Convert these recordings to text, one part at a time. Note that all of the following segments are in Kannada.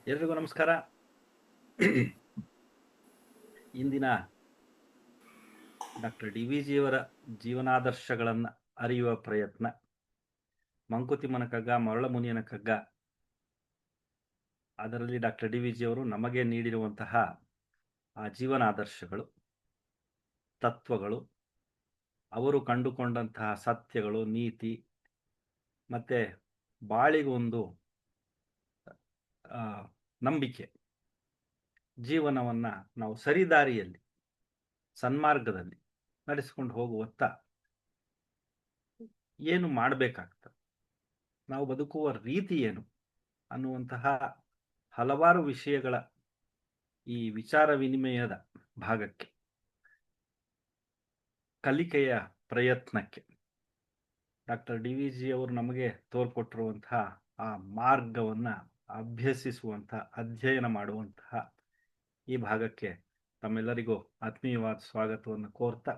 ಎಲ್ರಿಗೂ ನಮಸ್ಕಾರ. ಇಂದಿನ ಡಾಕ್ಟರ್ ಡಿ ವಿ ಜಿಯವರ ಜೀವನಾದರ್ಶಗಳನ್ನು ಅರಿಯುವ ಪ್ರಯತ್ನ. ಮಂಕುತಿಮ್ಮನ ಕಗ್ಗ, ಮರಳಮುನಿಯನ ಕಗ್ಗ, ಅದರಲ್ಲಿ ಡಾಕ್ಟರ್ ಡಿ ವಿ ಜಿಯವರು ನಮಗೆ ನೀಡಿರುವಂತಹ ಆ ಜೀವನಾದರ್ಶಗಳು, ತತ್ವಗಳು, ಅವರು ಕಂಡುಕೊಂಡಂತಹ ಸತ್ಯಗಳು, ನೀತಿ, ಮತ್ತು ಬಾಳಿಗೊಂದು ನಂಬಿಕೆ, ಜೀವನವನ್ನು ನಾವು ಸರಿದಾರಿಯಲ್ಲಿ, ಸನ್ಮಾರ್ಗದಲ್ಲಿ ನಡೆಸಿಕೊಂಡು ಹೋಗುವತ್ತ ಏನು ಮಾಡಬೇಕಾಗ್ತದೆ, ನಾವು ಬದುಕುವ ರೀತಿ ಏನು ಅನ್ನುವಂತಹ ಹಲವಾರು ವಿಷಯಗಳ ಈ ವಿಚಾರ ವಿನಿಮಯದ ಭಾಗಕ್ಕೆ, ಕಲಿಕೆಯ ಪ್ರಯತ್ನಕ್ಕೆ ಡಾಕ್ಟರ್ ಡಿ ವಿ ಜಿಯವರು ನಮಗೆ ತೋರ್ಕೊಟ್ಟಿರುವಂತಹ ಆ ಮಾರ್ಗವನ್ನು ಅಭ್ಯಸಿಸುವಂತಹ, ಅಧ್ಯಯನ ಮಾಡುವಂತಹ ಈ ಭಾಗಕ್ಕೆ ತಮ್ಮೆಲ್ಲರಿಗೂ ಆತ್ಮೀಯವಾದ ಸ್ವಾಗತವನ್ನು ಕೋರ್ತಾ,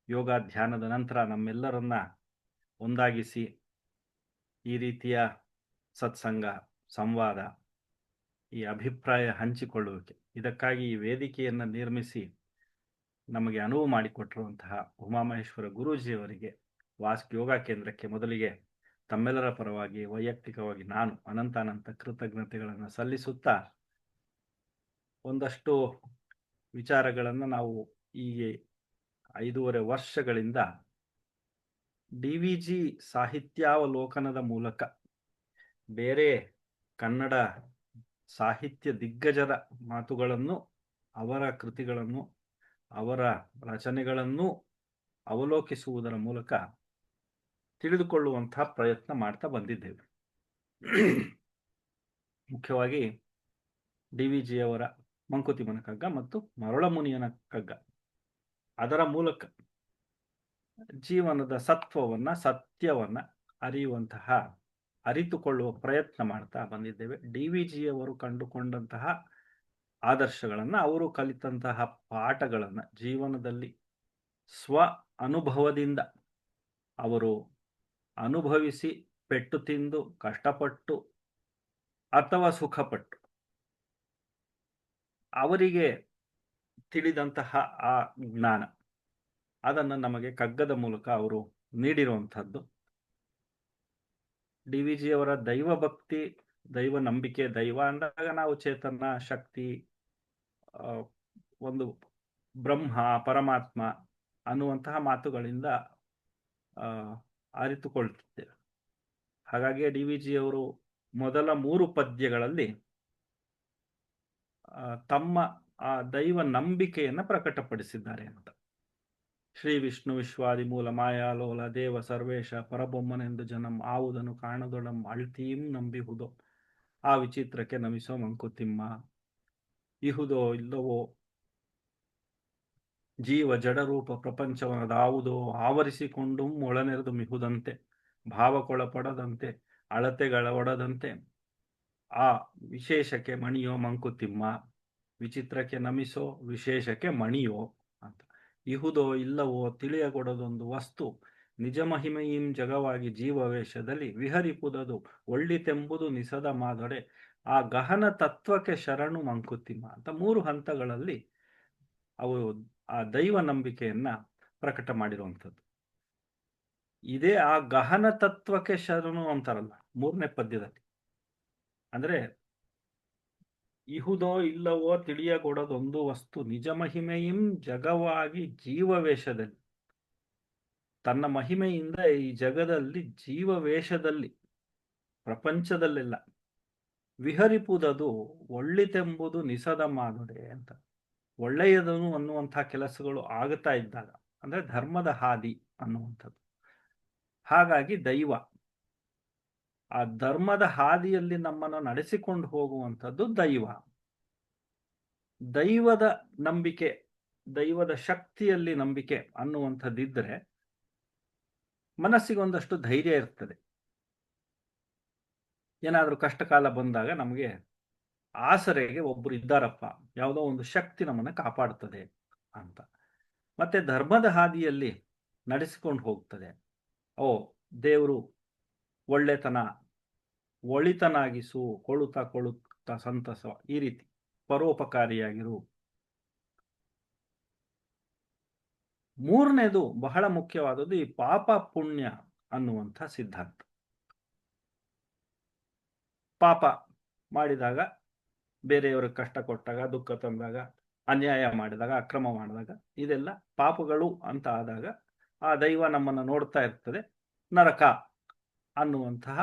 ಯೋಗ ಧ್ಯಾನದ ನಂತರ ನಮ್ಮೆಲ್ಲರನ್ನ ಒಂದಾಗಿಸಿ ಈ ರೀತಿಯ ಸತ್ಸಂಗ, ಸಂವಾದ, ಈ ಅಭಿಪ್ರಾಯ ಹಂಚಿಕೊಳ್ಳುವಿಕೆ, ಇದಕ್ಕಾಗಿ ಈ ವೇದಿಕೆಯನ್ನು ನಿರ್ಮಿಸಿ ನಮಗೆ ಅನುವು ಮಾಡಿಕೊಟ್ಟಿರುವಂತಹ ಉಮಾಮಹೇಶ್ವರ ಗುರೂಜಿಯವರಿಗೆ, ವಾಸ್ಕ್ ಯೋಗ ಕೇಂದ್ರಕ್ಕೆ ಮೊದಲಿಗೆ ತಮ್ಮೆಲ್ಲರ ಪರವಾಗಿ ವೈಯಕ್ತಿಕವಾಗಿ ನಾನು ಅನಂತಾನಂತ ಕೃತಜ್ಞತೆಗಳನ್ನು ಸಲ್ಲಿಸುತ್ತಾ, ಒಂದಷ್ಟು ವಿಚಾರಗಳನ್ನು ನಾವು ಈ 5.5 ವರ್ಷಗಳಿಂದ ಡಿ ವಿ ಜಿ ಸಾಹಿತ್ಯಾವಲೋಕನದ ಮೂಲಕ ಬೇರೆ ಕನ್ನಡ ಸಾಹಿತ್ಯ ದಿಗ್ಗಜರ ಮಾತುಗಳನ್ನು, ಅವರ ಕೃತಿಗಳನ್ನು, ಅವರ ರಚನೆಗಳನ್ನು ಅವಲೋಕಿಸುವುದರ ಮೂಲಕ ತಿಳಿದುಕೊಳ್ಳುವಂತಹ ಪ್ರಯತ್ನ ಮಾಡ್ತಾ ಬಂದಿದ್ದೇವೆ. ಮುಖ್ಯವಾಗಿ ಡಿ ವಿ ಜಿಯವರ ಮಂಕುತಿಮ್ಮನ ಕಗ್ಗ ಮತ್ತು ಮರಳಮುನಿಯನ ಕಗ್ಗ, ಅದರ ಮೂಲಕ ಜೀವನದ ಸತ್ವವನ್ನು, ಸತ್ಯವನ್ನು ಅರಿಯುವಂತಹ, ಅರಿತುಕೊಳ್ಳುವ ಪ್ರಯತ್ನ ಮಾಡ್ತಾ ಬಂದಿದ್ದೇವೆ. ಡಿ ವಿ ಜಿಯವರು ಕಂಡುಕೊಂಡಂತಹ ಆದರ್ಶಗಳನ್ನು, ಅವರು ಕಲಿತಂತಹ ಪಾಠಗಳನ್ನು ಜೀವನದಲ್ಲಿ ಸ್ವ ಅನುಭವದಿಂದ ಅವರು ಅನುಭವಿಸಿ, ಪೆಟ್ಟು ತಿಂದು, ಕಷ್ಟಪಟ್ಟು ಅಥವಾ ಸುಖಪಟ್ಟು ಅವರಿಗೆ ತಿಳಿದಂತಹ ಆ ಜ್ಞಾನ, ಅದನ್ನು ನಮಗೆ ಕಗ್ಗದ ಮೂಲಕ ಅವರು ನೀಡಿರುವಂಥದ್ದು. ಡಿ ವಿ ಜಿಯವರ ದೈವ ಭಕ್ತಿ, ದೈವ ನಂಬಿಕೆ, ದೈವ ಅಂದಾಗ ನಾವು ಚೇತನ ಶಕ್ತಿ, ಒಂದು ಬ್ರಹ್ಮ, ಪರಮಾತ್ಮ ಅನ್ನುವಂತಹ ಮಾತುಗಳಿಂದ ಅರಿತುಕೊಳ್ತಿದ್ದೇವೆ. ಹಾಗಾಗಿ ಡಿ ವಿ ಜಿಯವರು ಮೊದಲ 3 ಪದ್ಯಗಳಲ್ಲಿ ತಮ್ಮ ಆ ದೈವ ನಂಬಿಕೆಯನ್ನು ಪ್ರಕಟಪಡಿಸಿದ್ದಾರೆ ಅಂತ. ಶ್ರೀ ವಿಷ್ಣು ವಿಶ್ವಾದಿ ಮೂಲ ಮಾಯಾಲೋಲ ದೇವ ಸರ್ವೇಶ ಪರಬೊಮ್ಮನೆಂದು ಜನಂ ಆವುದನು ಕಾಣದೊಡಂ ಅಳ್ತೀಂ ನಂಬಿಹುದೋ ಆ ವಿಚಿತ್ರಕ್ಕೆ ನಮಿಸೋ ಮಂಕುತಿಮ್ಮ. ಇಹುದೋ ಇಲ್ಲವೋ ಜೀವ ಜಡರೂಪ ಪ್ರಪಂಚವನದಾವುದೋ ಆವರಿಸಿಕೊಂಡು ಒಳನೆರೆದು ಮಿಹುದಂತೆ ಭಾವಕ್ಕೊಳಪಡದಂತೆ ಅಳತೆಗಳೊಡದಂತೆ ಆ ವಿಶೇಷಕ್ಕೆ ಮಣಿಯೋ ಮಂಕುತಿಮ್ಮ, ವಿಚಿತ್ರಕ್ಕೆ ನಮಿಸೋ ವಿಶೇಷಕ್ಕೆ ಮಣಿಯೋ ಅಂತ. ಇಹುದೋ ಇಲ್ಲವೋ ತಿಳಿಯಗೊಡದೊಂದು ವಸ್ತು ನಿಜ ಮಹಿಮೆಯಿಂ ಜಗವಾಗಿ ಜೀವವೇಷದಲ್ಲಿ ವಿಹರಿಪುದದು ಒಳ್ಳಿತೆಂಬುದು ನಿಸದ ಮಾದೊಡೆ ಆ ಗಹನ ತತ್ವಕ್ಕೆ ಶರಣು ಮಂಕುತಿಮ್ಮ ಅಂತ 3 ಹಂತಗಳಲ್ಲಿ ಅವರು ಆ ದೈವ ನಂಬಿಕೆಯನ್ನ ಪ್ರಕಟ ಮಾಡಿರುವಂಥದ್ದು. ಇದೇ ಆ ಗಹನ ತತ್ವಕ್ಕೆ ಶರಣು ಅಂತಾರಲ್ಲ 3ನೇ ಪದ್ಯದಲ್ಲಿ. ಅಂದ್ರೆ ಇಹುದೋ ಇಲ್ಲವೋ ತಿಳಿಯಗೊಡದೊಂದು ವಸ್ತು ನಿಜ ಮಹಿಮೆಯಿಂ ಜಗವಾಗಿ ಜೀವವೇಷದಲ್ಲಿ, ತನ್ನ ಮಹಿಮೆಯಿಂದ ಈ ಜಗದಲ್ಲಿ ಜೀವವೇಷದಲ್ಲಿ, ಪ್ರಪಂಚದಲ್ಲೆಲ್ಲ ವಿಹರಿಪುದದು ಒಳ್ಳಿತೆಂಬುದು ನಿಸದ ಮಾದೊಡೆ ಅಂತ. ಒಳ್ಳೆಯದನು ಅನ್ನುವಂತಹ ಕೆಲಸಗಳು ಆಗುತ್ತಾ ಇದ್ದಾಗ, ಅಂದ್ರೆ ಧರ್ಮದ ಹಾದಿ ಅನ್ನುವಂಥದ್ದು. ಹಾಗಾಗಿ ದೈವ, ಆ ಧರ್ಮದ ಹಾದಿಯಲ್ಲಿ ನಮ್ಮನ್ನು ನಡೆಸಿಕೊಂಡು ಹೋಗುವಂಥದ್ದು ದೈವ. ದೈವದ ನಂಬಿಕೆ, ದೈವದ ಶಕ್ತಿಯಲ್ಲಿ ನಂಬಿಕೆ ಅನ್ನುವಂಥದ್ದಿದ್ರೆ ಮನಸ್ಸಿಗೆ ಒಂದಷ್ಟು ಧೈರ್ಯ ಇರ್ತದೆ. ಏನಾದರೂ ಕಷ್ಟ ಕಾಲ ಬಂದಾಗ ನಮಗೆ ಆಸರೆಗೆ ಒಬ್ಬರು ಇದ್ದಾರಪ್ಪ, ಯಾವುದೋ ಒಂದು ಶಕ್ತಿ ನಮ್ಮನ್ನು ಕಾಪಾಡ್ತದೆ ಅಂತ. ಮತ್ತೆ ಧರ್ಮದ ಹಾದಿಯಲ್ಲಿ ನಡೆಸಿಕೊಂಡು ಹೋಗ್ತದೆ. ದೇವರು ಒಳ್ಳೆತನ, ಒಳಿತನಾಗಿಸು, ಸಂತಸ, ಈ ರೀತಿ ಪರೋಪಕಾರಿಯಾಗಿರು. ಮೂರನೇದು ಬಹಳ ಮುಖ್ಯವಾದದ್ದು ಈ ಪಾಪ ಪುಣ್ಯ ಅನ್ನುವಂಥ ಸಿದ್ಧಾಂತ. ಪಾಪ ಮಾಡಿದಾಗ, ಬೇರೆಯವರಿಗೆ ಕಷ್ಟ ಕೊಟ್ಟಾಗ, ದುಃಖ ತಂದಾಗ, ಅನ್ಯಾಯ ಮಾಡಿದಾಗ, ಅಕ್ರಮ ಮಾಡಿದಾಗ, ಇದೆಲ್ಲ ಪಾಪಗಳು ಅಂತ ಆದಾಗ ಆ ದೈವ ನಮ್ಮನ್ನು ನೋಡ್ತಾ ಇರ್ತದೆ. ನರಕ ಅನ್ನುವಂತಹ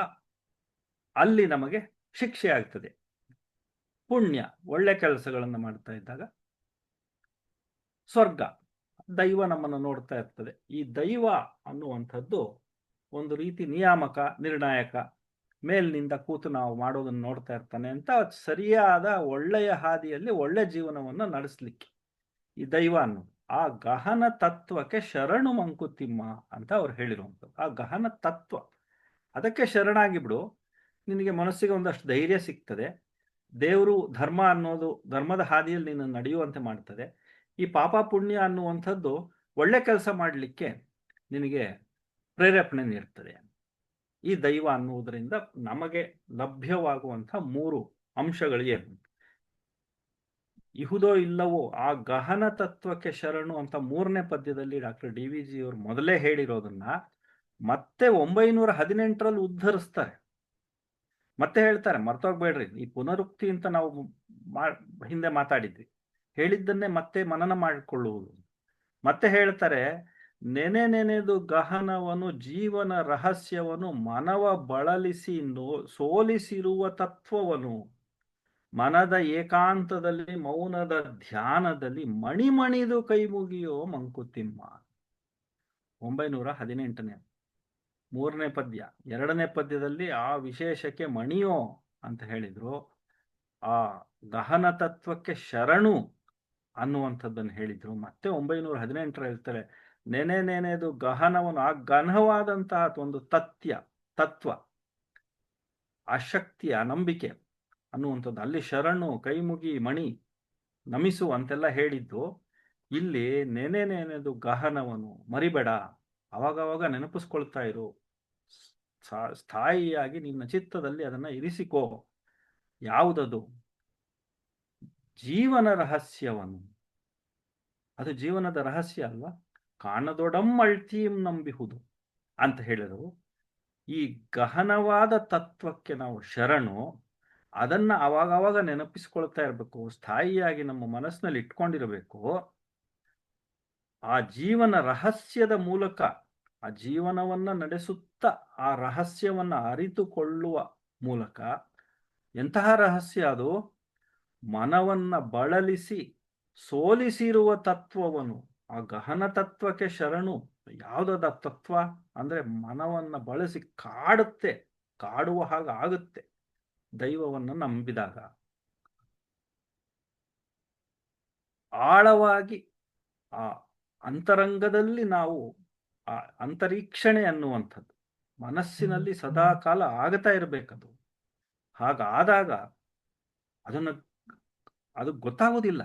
ಅಲ್ಲಿ ನಮಗೆ ಶಿಕ್ಷೆ ಆಗ್ತದೆ. ಪುಣ್ಯ, ಒಳ್ಳೆ ಕೆಲಸಗಳನ್ನು ಮಾಡ್ತಾ ಇದ್ದಾಗ ಸ್ವರ್ಗ, ದೈವ ನಮ್ಮನ್ನು ನೋಡ್ತಾ ಇರ್ತದೆ. ಈ ದೈವ ಅನ್ನುವಂಥದ್ದು ಒಂದು ರೀತಿ ನಿಯಾಮಕ, ನಿರ್ಣಾಯಕ, ಮೇಲಿನಿಂದ ಕೂತು ನಾವು ಮಾಡೋದನ್ನು ನೋಡ್ತಾ ಇರ್ತಾನೆ ಅಂತ ಸರಿಯಾದ ಒಳ್ಳೆಯ ಹಾದಿಯಲ್ಲಿ ಒಳ್ಳೆ ಜೀವನವನ್ನು ನಡೆಸಲಿಕ್ಕೆ ಈ ದೈವ ಅನ್ನೋದು. ಆ ಗಹನ ತತ್ವಕ್ಕೆ ಶರಣು ಮಂಕುತಿಮ್ಮ ಅಂತ ಅವ್ರು ಹೇಳಿರುವಂಥದ್ದು. ಆ ಗಹನ ತತ್ವ, ಅದಕ್ಕೆ ಶರಣಾಗಿ ಬಿಡು, ನಿನಗೆ ಮನಸ್ಸಿಗೆ ಒಂದಷ್ಟು ಧೈರ್ಯ ಸಿಗ್ತದೆ. ದೇವರು ಧರ್ಮ ಅನ್ನೋದು, ಧರ್ಮದ ಹಾದಿಯಲ್ಲಿ ನೀನು ನಡೆಯುವಂತೆ ಮಾಡ್ತದೆ. ಈ ಪಾಪ ಪುಣ್ಯ ಅನ್ನುವಂಥದ್ದು ಒಳ್ಳೆ ಕೆಲಸ ಮಾಡಲಿಕ್ಕೆ ನಿನಗೆ ಪ್ರೇರೇಪಣೆ ನೀಡ್ತದೆ. ಈ ದೈವ ಅನ್ನುವುದರಿಂದ ನಮಗೆ ಲಭ್ಯವಾಗುವಂಥ ಮೂರು ಅಂಶಗಳಿಗೆ ಇಹುದೋ ಇಲ್ಲವೋ ಆ ಗಹನ ತತ್ವಕ್ಕೆ ಶರಣು ಅಂತ ಮೂರನೇ ಪದ್ಯದಲ್ಲಿ ಡಾಕ್ಟರ್ ಡಿ ವಿ ಜಿ ಅವರು ಮೊದಲೇ ಹೇಳಿರೋದನ್ನ ಮತ್ತೆ 918ರಲ್ಲಿ ಉದ್ಧರಿಸ್ತಾರೆ. ಮತ್ತೆ ಹೇಳ್ತಾರೆ, ಮರ್ತೋಗ್ಬೇಡ್ರಿ, ಈ ಪುನರುಕ್ತಿ ಅಂತ ನಾವು ಹಿಂದೆ ಮಾತಾಡಿದ್ವಿ, ಹೇಳಿದ್ದನ್ನೇ ಮತ್ತೆ ಮನನ ಮಾಡಿಕೊಳ್ಳುವುದು. ಮತ್ತೆ ಹೇಳ್ತಾರೆ, ನೆನೆದು ಗಹನವನು ಜೀವನ ರಹಸ್ಯವನು ಮನವ ಬಳಲಿಸಿ ಸೋಲಿಸಿರುವ ತತ್ವವನು ಮನದ ಏಕಾಂತದಲ್ಲಿ ಮೌನದ ಧ್ಯಾನದಲ್ಲಿ ಮಣಿಮಣಿದು ಕೈ ಮುಗಿಯೋ ಮಂಕುತಿಮ್ಮ. 918ನೇ ಮೂರನೇ ಪದ್ಯ. ಎರಡನೇ ಪದ್ಯದಲ್ಲಿ ಆ ವಿಶೇಷಕ್ಕೆ ಮಣಿಯೋ ಅಂತ ಹೇಳಿದ್ರು. ಆ ಗಹನ ತತ್ವಕ್ಕೆ ಶರಣು ಅನ್ನುವಂಥದ್ದನ್ನು ಹೇಳಿದ್ರು. ಮತ್ತೆ 918 ಹೇಳ್ತಾರೆ, ನೆನೆದು ಗಹನವನ್ನು, ಆ ಘನವಾದಂತಹ ಒಂದು ತತ್ವ, ಆ ಶಕ್ತಿ, ಆ ನಂಬಿಕೆ ಅನ್ನುವಂಥದ್ದು, ಅಲ್ಲಿ ಶರಣು, ಕೈಮುಗಿ, ಮಣಿ, ನಮಿಸು ಅಂತೆಲ್ಲ ಹೇಳಿದ್ದು. ಇಲ್ಲಿ ನೆನೆದು ಗಹನವನು ಮರಿಬೇಡ, ಅವಾಗವಾಗ ನೆನಪಿಸ್ಕೊಳ್ತಾ ಇರು, ಸ್ಥಾಯಿಯಾಗಿ ನಿನ್ನ ಚಿತ್ತದಲ್ಲಿ ಅದನ್ನ ಇರಿಸಿಕೋ. ಯಾವುದದು? ಜೀವನ ರಹಸ್ಯವನ್ನು. ಅದು ಜೀವನದ ರಹಸ್ಯ ಅಲ್ವಾ? ಕಾಣದೊಡಮ್ಮಳ್ತೀಂ ನಂಬಿಹುದು ಅಂತ ಹೇಳಿದರು. ಈ ಗಹನವಾದ ತತ್ವಕ್ಕೆ ನಾವು ಶರಣು, ಅದನ್ನ ಅವಾಗವಾಗ ನೆನಪಿಸ್ಕೊಳ್ತಾ ಇರಬೇಕು, ಸ್ಥಾಯಿಯಾಗಿ ನಮ್ಮ ಮನಸ್ಸಿನಲ್ಲಿ ಇಟ್ಕೊಂಡಿರಬೇಕು. ಆ ಜೀವನ ರಹಸ್ಯದ ಮೂಲಕ ಆ ಜೀವನವನ್ನ ನಡೆಸುತ್ತಾ ಆ ರಹಸ್ಯವನ್ನ ಅರಿತುಕೊಳ್ಳುವ ಮೂಲಕ, ಎಂತಹ ರಹಸ್ಯ ಅದು? ಮನವನ್ನ ಬಳಲಿಸಿ ಸೋಲಿಸಿರುವ ತತ್ವವನ್ನು, ಆ ಗಹನ ತತ್ವಕ್ಕೆ ಶರಣು. ಯಾವುದಾದ ತತ್ವ ಅಂದ್ರೆ ಮನವನ್ನ ಬಳಸಿ ಕಾಡುವ ಹಾಗೆ ಆಗುತ್ತೆ ದೈವವನ್ನು ನಂಬಿದಾಗ. ಆಳವಾಗಿ ಆ ಅಂತರಂಗದಲ್ಲಿ ನಾವು ಆ ಅಂತರೀಕ್ಷಣೆ ಅನ್ನುವಂಥದ್ದು ಮನಸ್ಸಿನಲ್ಲಿ ಸದಾ ಕಾಲ ಆಗತಾ ಇರಬೇಕದು. ಹಾಗಾದಾಗ ಅದು ಗೊತ್ತಾಗೋದಿಲ್ಲ,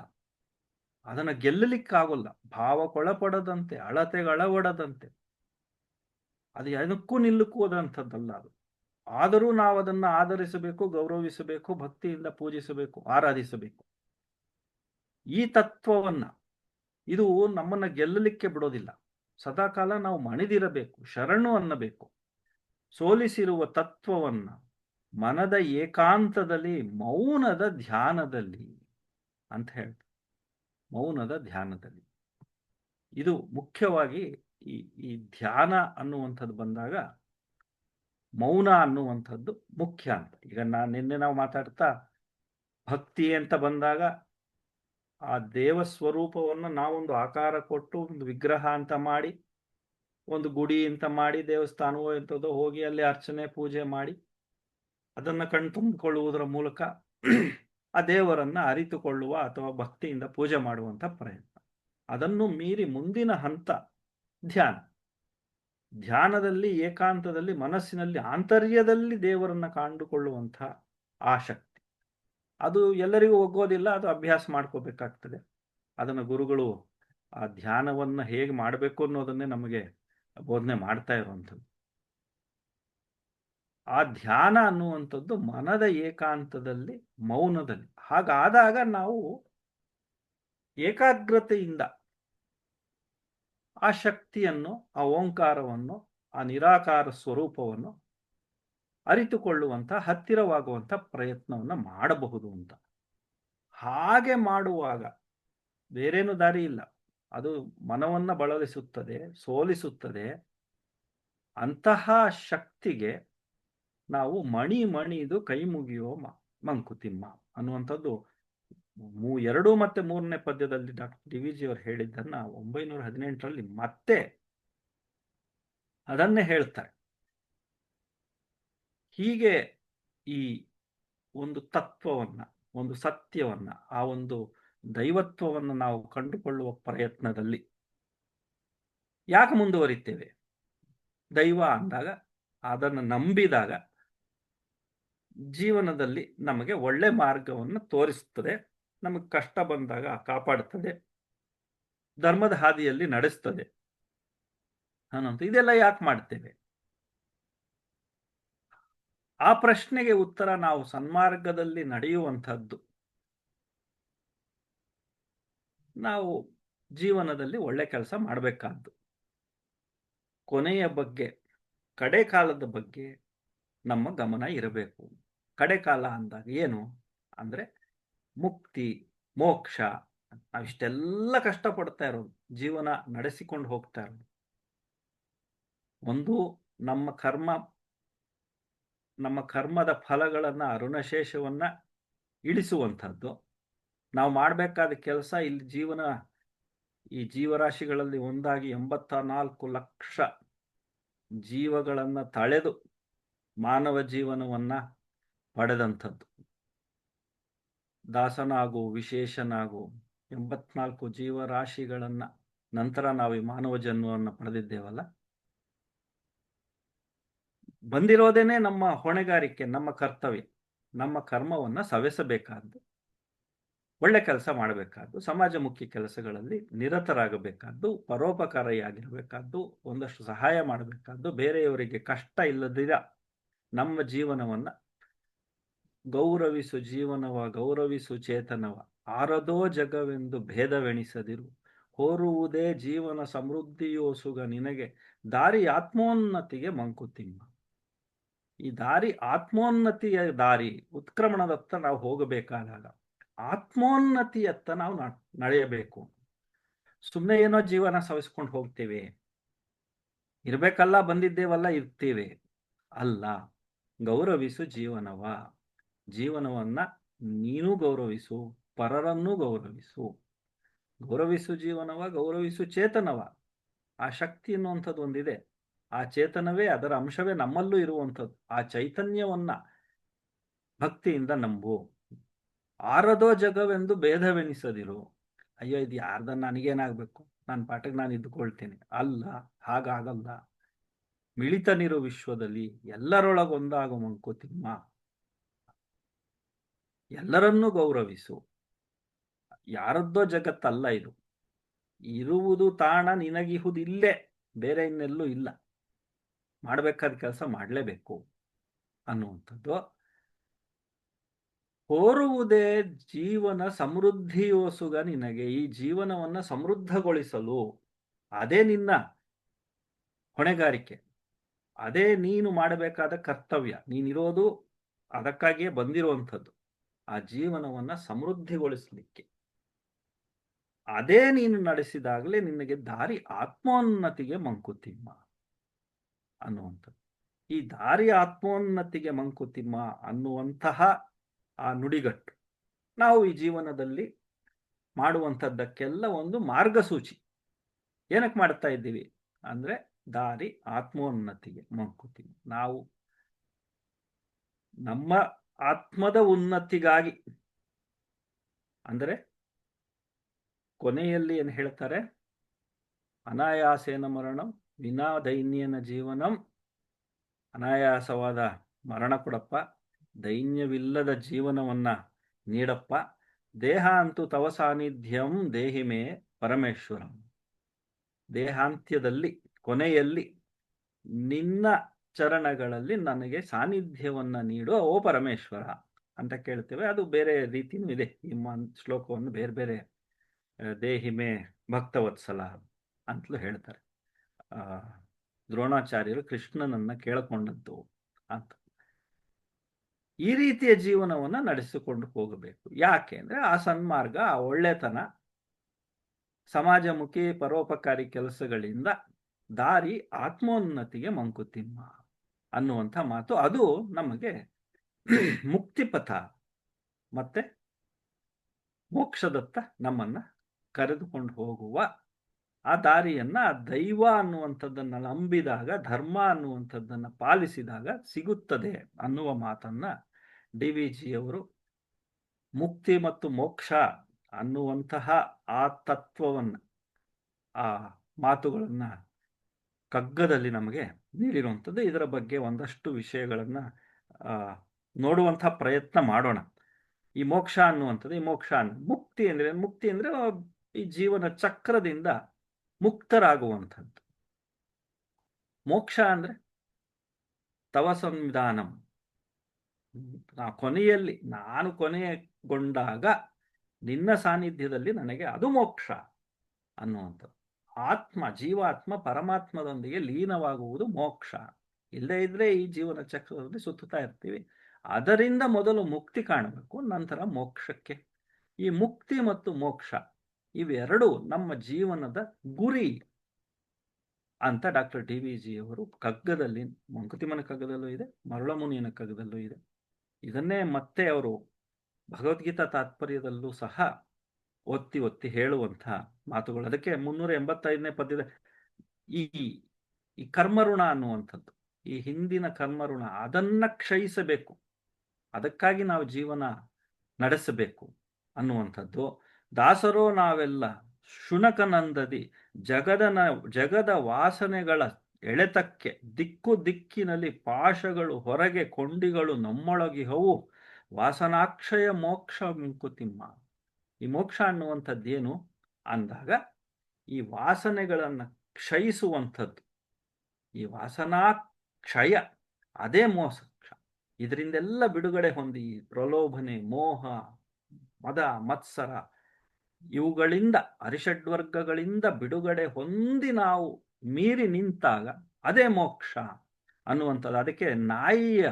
ಅದನ್ನ ಗೆಲ್ಲಲಿಕ್ಕಾಗೋಲ್ಲ. ಭಾವಕ್ಕೊಳಪಡದಂತೆ, ಅಳತೆಗಳವಡದಂತೆ, ಅದು ಏನಕ್ಕೂ ನಿಲ್ಲುವುದಂಥದ್ದಲ್ಲ ಅದು. ಆದರೂ ನಾವು ಅದನ್ನ ಆಧರಿಸಬೇಕು, ಗೌರವಿಸಬೇಕು, ಭಕ್ತಿಯಿಂದ ಪೂಜಿಸಬೇಕು, ಆರಾಧಿಸಬೇಕು. ಈ ತತ್ವವನ್ನ, ಇದು ನಮ್ಮನ್ನ ಗೆಲ್ಲಲಿಕ್ಕೆ ಬಿಡೋದಿಲ್ಲ. ಸದಾಕಾಲ ನಾವು ಮಣಿದಿರಬೇಕು, ಶರಣು ಅನ್ನಬೇಕು. ಸೋಲಿಸಿರುವ ತತ್ವವನ್ನ ಮನದ ಏಕಾಂತದಲ್ಲಿ ಮೌನದ ಧ್ಯಾನದಲ್ಲಿ ಅಂತ ಹೇಳ್ತಾರೆ. ಮೌನದ ಧ್ಯಾನದಲ್ಲಿ ಇದು ಮುಖ್ಯವಾಗಿ ಈ ಧ್ಯಾನ ಅನ್ನುವಂಥದ್ದು ಬಂದಾಗ ಮೌನ ಅನ್ನುವಂಥದ್ದು ಮುಖ್ಯ ಅಂತ. ಈಗ ನಿನ್ನೆ ನಾವು ಮಾತಾಡ್ತಾ ಭಕ್ತಿ ಅಂತ ಬಂದಾಗ ಆ ದೇವ ಸ್ವರೂಪವನ್ನು ನಾವೊಂದು ಆಕಾರ ಕೊಟ್ಟು ಒಂದು ವಿಗ್ರಹ ಅಂತ ಮಾಡಿ, ಒಂದು ಗುಡಿ ಅಂತ ಮಾಡಿ, ದೇವಸ್ಥಾನವೋ ಎಂಥದೋ ಹೋಗಿ ಅಲ್ಲಿ ಅರ್ಚನೆ ಪೂಜೆ ಮಾಡಿ ಅದನ್ನ ಕಣ್ತುಂಬಿಕೊಳ್ಳುವುದರ ಮೂಲಕ ಆ ದೇವರನ್ನ ಅರಿತುಕೊಳ್ಳುವ ಅಥವಾ ಭಕ್ತಿಯಿಂದ ಪೂಜೆ ಮಾಡುವಂತ ಪ್ರಯತ್ನ. ಅದನ್ನು ಮೀರಿ ಮುಂದಿನ ಹಂತ ಧ್ಯಾನದಲ್ಲಿ, ಏಕಾಂತದಲ್ಲಿ, ಮನಸ್ಸಿನಲ್ಲಿ, ಆಂತರ್ಯದಲ್ಲಿ ದೇವರನ್ನ ಕಂಡುಕೊಳ್ಳುವಂಥ ಆಸಕ್ತಿ. ಅದು ಎಲ್ಲರಿಗೂ ಒಗ್ಗೋದಿಲ್ಲ, ಅದು ಅಭ್ಯಾಸ ಮಾಡ್ಕೋಬೇಕಾಗ್ತದೆ. ಅದನ್ನು ಗುರುಗಳು ಆ ಧ್ಯಾನವನ್ನ ಹೇಗೆ ಮಾಡಬೇಕು ಅನ್ನೋದನ್ನೇ ನಮಗೆ ಬೋಧನೆ ಮಾಡ್ತಾ ಇರುವಂಥದ್ದು. ಆ ಧ್ಯಾನ ಅನ್ನುವಂಥದ್ದು ಮನದ ಏಕಾಂತದಲ್ಲಿ, ಮೌನದಲ್ಲಿ. ಹಾಗಾದಾಗ ನಾವು ಏಕಾಗ್ರತೆಯಿಂದ ಆ ಶಕ್ತಿಯನ್ನು, ಆ ಓಂಕಾರವನ್ನು, ಆ ನಿರಾಕಾರ ಸ್ವರೂಪವನ್ನು ಅರಿತುಕೊಳ್ಳುವಂಥ, ಹತ್ತಿರವಾಗುವಂಥ ಪ್ರಯತ್ನವನ್ನು ಮಾಡಬಹುದು ಅಂತ. ಹಾಗೆ ಮಾಡುವಾಗ ಬೇರೇನು ದಾರಿ ಇಲ್ಲ. ಅದು ಮನವನ್ನು ಬಳಲಿಸುತ್ತದೆ, ಸೋಲಿಸುತ್ತದೆ. ಅಂತಹ ಶಕ್ತಿಗೆ ನಾವು ಮಣಿದು ಕೈ ಮುಗಿಯೋ ಮಂಕುತಿಮ್ಮ ಅನ್ನುವಂಥದ್ದು 2 ಮತ್ತು 3ನೇ ಪದ್ಯದಲ್ಲಿ ಡಾಕ್ಟರ್ ಡಿ ವಿ ಜಿ ಅವರು ಹೇಳಿದ್ದನ್ನ 1918ರಲ್ಲಿ ಮತ್ತೆ ಅದನ್ನೇ ಹೇಳ್ತಾರೆ. ಹೀಗೆ ಈ ಒಂದು ತತ್ವವನ್ನ, ಒಂದು ಸತ್ಯವನ್ನ, ಆ ಒಂದು ದೈವತ್ವವನ್ನು ನಾವು ಕಂಡುಕೊಳ್ಳುವ ಪ್ರಯತ್ನದಲ್ಲಿ ಯಾಕೆ ಮುಂದುವರಿತೇವೆ? ದೈವ ಅಂದಾಗ, ಅದನ್ನು ನಂಬಿದಾಗ ಜೀವನದಲ್ಲಿ ನಮಗೆ ಒಳ್ಳೆ ಮಾರ್ಗವನ್ನು ತೋರಿಸುತ್ತದೆ, ನಮಗೆ ಕಷ್ಟ ಬಂದಾಗ ಕಾಪಾಡುತ್ತದೆ, ಧರ್ಮದ ಹಾದಿಯಲ್ಲಿ ನಡೆಸ್ತದೆ ಅನ್ನೋದು. ಇದೆಲ್ಲ ಯಾಕೆ ಮಾಡ್ತೇವೆ? ಆ ಪ್ರಶ್ನೆಗೆ ಉತ್ತರ ನಾವು ಸನ್ಮಾರ್ಗದಲ್ಲಿ ನಡೆಯುವಂಥದ್ದು, ನಾವು ಜೀವನದಲ್ಲಿ ಒಳ್ಳೆ ಕೆಲಸ ಮಾಡಬೇಕಾದ್ದು, ಕೊನೆಯ ಬಗ್ಗೆ, ಕಡೆ ಕಾಲದ ಬಗ್ಗೆ ನಮ್ಮ ಗಮನ ಇರಬೇಕು. ಕಡೆ ಕಾಲ ಅಂದಾಗ ಏನು ಅಂದ್ರೆ ಮುಕ್ತಿ, ಮೋಕ್ಷ. ನಾವಿಷ್ಟೆಲ್ಲ ಕಷ್ಟಪಡ್ತಾ ಇರೋದು, ಜೀವನ ನಡೆಸಿಕೊಂಡು ಹೋಗ್ತಾ ಇರೋದು, ಒಂದು ನಮ್ಮ ಕರ್ಮದ ಫಲಗಳನ್ನ, ಋಣಶೇಷವನ್ನ ಇಳಿಸುವಂಥದ್ದು. ನಾವು ಮಾಡಬೇಕಾದ ಕೆಲಸ ಇಲ್ಲಿ ಈ ಜೀವರಾಶಿಗಳಲ್ಲಿ ಒಂದಾಗಿ 84 ಲಕ್ಷ ಜೀವಗಳನ್ನ ತಳೆದು ಮಾನವ ಜೀವನವನ್ನ ಪಡೆದಂಥದ್ದು. ದಾಸನಾಗು, ವಿಶೇಷನಾಗು, 84 ಜೀವರಾಶಿಗಳನ್ನ ನಂತರ ನಾವು ಈ ಮಾನವ ಜನ್ಮವನ್ನು ಪಡೆದಿದ್ದೇವಲ್ಲ. ಬಂದಿರೋದೇನೆ ನಮ್ಮ ಹೊಣೆಗಾರಿಕೆ, ನಮ್ಮ ಕರ್ತವ್ಯ, ನಮ್ಮ ಕರ್ಮವನ್ನ ಸವೆಸಬೇಕಾದ್ದು, ಒಳ್ಳೆ ಕೆಲಸ ಮಾಡಬೇಕಾದ್ದು, ಸಮಾಜಮುಖಿ ಕೆಲಸಗಳಲ್ಲಿ ನಿರತರಾಗಬೇಕಾದ್ದು, ಪರೋಪಕಾರಿಯಾಗಿರಬೇಕಾದ್ದು, ಒಂದಷ್ಟು ಸಹಾಯ ಮಾಡಬೇಕಾದ್ದು, ಬೇರೆಯವರಿಗೆ ಕಷ್ಟ ಇಲ್ಲದಿರ ನಮ್ಮ ಜೀವನವನ್ನ ಗೌರವಿಸು ಜೀವನವ, ಗೌರವಿಸು ಚೇತನವ, ಆರದೋ ಜಗವೆಂದು ಭೇದವೆಣಿಸದಿರು, ಹೋರುವುದೇ ಜೀವನ ಸಮೃದ್ಧಿಯೋಸುಗ ನಿನಗೆ, ದಾರಿ ಆತ್ಮೋನ್ನತಿಗೆ ಮಂಕುತಿಮ್ಮ. ಈ ದಾರಿ ಆತ್ಮೋನ್ನತಿಯ ದಾರಿ, ಉತ್ಕ್ರಮಣದತ್ತ ನಾವು ಹೋಗಬೇಕಾದಾಗ ಆತ್ಮೋನ್ನತಿಯತ್ತ ನಾವು ನಡೆಯಬೇಕು. ಸುಮ್ಮನೆ ಏನೋ ಜೀವನ ಸವಿಸ್ಕೊಂಡು ಹೋಗ್ತೇವೆ, ಇರ್ಬೇಕಲ್ಲ, ಬಂದಿದ್ದೇವಲ್ಲ, ಇರ್ತೇವೆ ಅಲ್ಲ. ಗೌರವಿಸು ಜೀವನವ, ಜೀವನವನ್ನ ನೀನು ಗೌರವಿಸು, ಪರರನ್ನೂ ಗೌರವಿಸು. ಗೌರವಿಸು ಜೀವನವ, ಗೌರವಿಸು ಚೇತನವ. ಆ ಶಕ್ತಿ ಅನ್ನುವಂಥದ್ದು ಒಂದಿದೆ, ಆ ಚೇತನವೇ, ಅದರ ಅಂಶವೇ ನಮ್ಮಲ್ಲೂ ಇರುವಂಥದ್ದು. ಆ ಚೈತನ್ಯವನ್ನ ಭಕ್ತಿಯಿಂದ ನಂಬು. ಆರದೋ ಜಗವೆಂದು ಭೇದವೆಣಿಸದಿರು. ಅಯ್ಯೋ, ಇದು ಯಾರ್ದ, ನನಗೇನಾಗಬೇಕು, ನನ್ನ ಪಾಠಕ್ಕೆ ನಾನು ಇದ್ದುಕೊಳ್ತೇನೆ, ಅಲ್ಲ, ಹಾಗಾಗಲ್ಲ. ಮಿಳಿತನಿರು ವಿಶ್ವದಲ್ಲಿ, ಎಲ್ಲರೊಳಗೊಂದಾಗು ಮಂಕುತಿಮ್ಮ. ಎಲ್ಲರನ್ನೂ ಗೌರವಿಸು. ಯಾರದ್ದೋ ಜಗತ್ತಲ್ಲ ಇದು. ಇರುವುದು ತಾಣ ನಿನಗಿಹುದಿಲ್ಲೇ, ಬೇರೆ ಇನ್ನೆಲ್ಲೂ ಇಲ್ಲ. ಮಾಡಬೇಕಾದ ಕೆಲಸ ಮಾಡಲೇಬೇಕು ಅನ್ನುವಂಥದ್ದು. ಹೋರುವುದೇ ಜೀವನ ಸಮೃದ್ಧಿಯೋಸುಗ ನಿನಗೆ, ಈ ಜೀವನವನ್ನ ಸಮೃದ್ಧಗೊಳಿಸಲು ಅದೇ ನಿನ್ನ ಹೊಣೆಗಾರಿಕೆ, ಅದೇ ನೀನು ಮಾಡಬೇಕಾದ ಕರ್ತವ್ಯ. ನೀನಿರೋದು ಅದಕ್ಕಾಗಿಯೇ ಬಂದಿರುವಂಥದ್ದು, ಆ ಜೀವನವನ್ನ ಸಮೃದ್ಧಿಗೊಳಿಸಲಿಕ್ಕೆ. ಅದೇ ನೀನು ನಡೆಸಿದಾಗಲೇ ನಿನಗೆ ದಾರಿ ಆತ್ಮೋನ್ನತಿಗೆ ಮಂಕುತಿಮ್ಮ ಅನ್ನುವಂಥದ್ದು. ಈ ದಾರಿ ಆತ್ಮೋನ್ನತಿಗೆ ಮಂಕುತಿಮ್ಮ ಅನ್ನುವಂತಹ ಆ ನುಡಿಗಟ್ಟು ನಾವು ಈ ಜೀವನದಲ್ಲಿ ಮಾಡುವಂಥದ್ದಕ್ಕೆಲ್ಲ ಒಂದು ಮಾರ್ಗಸೂಚಿ. ಏನಕ್ಕೆ ಮಾಡ್ತಾ ಇದ್ದೀವಿ ಅಂದ್ರೆ ದಾರಿ ಆತ್ಮೋನ್ನತಿಗೆ ಮಂಕುತಿಮ್ಮ. ನಾವು ನಮ್ಮ ಆತ್ಮದ ಉನ್ನತಿಗಾಗಿ, ಅಂದರೆ ಕೊನೆಯಲ್ಲಿ ಏನು ಹೇಳ್ತಾರೆ, ಅನಾಯಾಸೇನ ಮರಣಂ ವಿನಾ ದೈನ್ಯನ ಜೀವನಂ. ಅನಾಯಾಸವಾದ ಮರಣ ಕೊಡಪ್ಪ, ದೈನ್ಯವಿಲ್ಲದ ಜೀವನವನ್ನ ನೀಡಪ್ಪ. ದೇಹ ಅಂತೂ ತವ ಸಾನ್ನಿಧ್ಯಂ ದೇಹಿಮೆ ಪರಮೇಶ್ವರಂ. ದೇಹಾಂತ್ಯದಲ್ಲಿ, ಕೊನೆಯಲ್ಲಿ ನಿನ್ನ ಚರಣಗಳಲ್ಲಿ ನನಗೆ ಸಾನ್ನಿಧ್ಯವನ್ನ ನೀಡು ಓ ಪರಮೇಶ್ವರ ಅಂತ ಕೇಳ್ತೇವೆ. ಅದು ಬೇರೆ ರೀತಿನೂ ಇದೆ. ಈ ಶ್ಲೋಕವನ್ನು ಬೇರೆ ಬೇರೆ ದೇಹಿಮೆ ಭಕ್ತವತ್ಸಲ ಅಂತಲೂ ಹೇಳ್ತಾರೆ. ದ್ರೋಣಾಚಾರ್ಯರು ಕೃಷ್ಣನನ್ನ ಕೇಳಿಕೊಂಡದ್ದು ಅಂತ. ಈ ರೀತಿಯ ಜೀವನವನ್ನ ನಡೆಸಿಕೊಂಡು ಹೋಗಬೇಕು. ಯಾಕೆ ಅಂದ್ರೆ ಆ ಸನ್ಮಾರ್ಗ, ಆ ಒಳ್ಳೆತನ, ಸಮಾಜಮುಖಿ ಪರೋಪಕಾರಿ ಕೆಲಸಗಳಿಂದ ದಾರಿ ಆತ್ಮೋನ್ನತಿಗೆ ಮಂಕುತಿಮ್ಮ ಅನ್ನುವಂಥ ಮಾತು. ಅದು ನಮಗೆ ಮುಕ್ತಿಪಥ ಮತ್ತೆ ಮೋಕ್ಷದತ್ತ ನಮ್ಮನ್ನ ಕರೆದುಕೊಂಡು ಹೋಗುವ ಆ ದಾರಿಯನ್ನ ದೈವ ಅನ್ನುವಂಥದ್ದನ್ನ ನಂಬಿದಾಗ, ಧರ್ಮ ಅನ್ನುವಂಥದ್ದನ್ನ ಪಾಲಿಸಿದಾಗ ಸಿಗುತ್ತದೆ ಅನ್ನುವ ಮಾತನ್ನ DVG ಅವರು ಮುಕ್ತಿ ಮತ್ತು ಮೋಕ್ಷ ಅನ್ನುವಂತಹ ಆ ತತ್ವವನ್ನ, ಆ ಮಾತುಗಳನ್ನ ಕಗ್ಗದಲ್ಲಿ ನಮಗೆ ನೀಡಿರುವಂಥದ್ದು. ಇದರ ಬಗ್ಗೆ ಒಂದಷ್ಟು ವಿಷಯಗಳನ್ನ ನೋಡುವಂತಹ ಪ್ರಯತ್ನ ಮಾಡೋಣ. ಈ ಮೋಕ್ಷ ಅನ್ನುವಂಥದ್ದು, ಈ ಮೋಕ್ಷ ಮುಕ್ತಿ ಅಂದ್ರೆ ಈ ಜೀವನ ಚಕ್ರದಿಂದ ಮುಕ್ತರಾಗುವಂಥದ್ದು. ಮೋಕ್ಷ ಅಂದ್ರೆ ತವ ಸಂವಿಧಾನಂ, ಕೊನೆಯಲ್ಲಿ ನಾನು ಕೊನೆಗೊಂಡಾಗ ನಿನ್ನ ಸಾನ್ನಿಧ್ಯದಲ್ಲಿ ನನಗೆ ಅದು ಮೋಕ್ಷ ಅನ್ನುವಂಥದ್ದು. ಜೀವಾತ್ಮ ಪರಮಾತ್ಮದೊಂದಿಗೆ ಲೀನವಾಗುವುದು ಮೋಕ್ಷ. ಇಲ್ಲದೇ ಇದ್ರೆ ಈ ಜೀವನ ಚಕ್ರದಲ್ಲಿ ಸುತ್ತುತ್ತಾ ಇರ್ತೀವಿ. ಅದರಿಂದ ಮೊದಲು ಮುಕ್ತಿ ಕಾಣಬೇಕು, ನಂತರ ಮೋಕ್ಷಕ್ಕೆ. ಈ ಮುಕ್ತಿ ಮತ್ತು ಮೋಕ್ಷ ಇವೆರಡು ನಮ್ಮ ಜೀವನದ ಗುರಿ ಅಂತ ಡಾಕ್ಟರ್ DVG ಅವರು ಕಗ್ಗದಲ್ಲಿ, ಮಂಕುತಿಮ್ಮನ ಕಗ್ಗದಲ್ಲೂ ಇದೆ, ಮರುಳಮುನಿಯನ ಕಗ್ಗದಲ್ಲೂ ಇದೆ. ಇದನ್ನೇ ಮತ್ತೆ ಅವರು ಭಗವದ್ಗೀತಾ ತಾತ್ಪರ್ಯದಲ್ಲೂ ಸಹ ಒತ್ತಿ ಒತ್ತಿ ಹೇಳುವಂತಹ ಮಾತುಗಳು. ಅದಕ್ಕೆ 385ನೇ ಪದ್ಯದ ಈ ಕರ್ಮಋಣ ಅನ್ನುವಂಥದ್ದು, ಈ ಹಿಂದಿನ ಕರ್ಮಋಣ, ಅದನ್ನ ಕ್ಷಯಿಸಬೇಕು, ಅದಕ್ಕಾಗಿ ನಾವು ಜೀವನ ನಡೆಸಬೇಕು ಅನ್ನುವಂಥದ್ದು. ದಾಸರೋ ನಾವೆಲ್ಲ ಶುನಕನಂದದಿ ಜಗದ ವಾಸನೆಗಳ ಎಳೆತಕ್ಕೆ ದಿಕ್ಕು ದಿಕ್ಕಿನಲ್ಲಿ ಪಾಶಗಳು ಹೊರಗೆ ಕೊಂಡಿಗಳು ನಮ್ಮೊಳಗಿಹವು ವಾಸನಾಕ್ಷಯ ಮೋಕ್ಷ ಮಂಕುತಿಮ್ಮ. ಈ ಮೋಕ್ಷ ಅನ್ನುವಂಥದ್ದೇನು ಅಂದಾಗ ಈ ವಾಸನೆಗಳನ್ನು ಕ್ಷಯಿಸುವಂಥದ್ದು, ಈ ವಾಸನಾ ಕ್ಷಯ, ಅದೇ ಮೋಕ್ಷ. ಇದರಿಂದೆಲ್ಲ ಬಿಡುಗಡೆ ಹೊಂದಿ ಪ್ರಲೋಭನೆ, ಮೋಹ, ಮದ, ಮತ್ಸರ ಇವುಗಳಿಂದ, ಅರಿಷಡ್ವರ್ಗಗಳಿಂದ ಬಿಡುಗಡೆ ಹೊಂದಿ ನಾವು ಮೀರಿ ನಿಂತಾಗ ಅದೇ ಮೋಕ್ಷ ಅನ್ನುವಂಥದ್ದು. ಅದಕ್ಕೆ ನಾಯಿಯ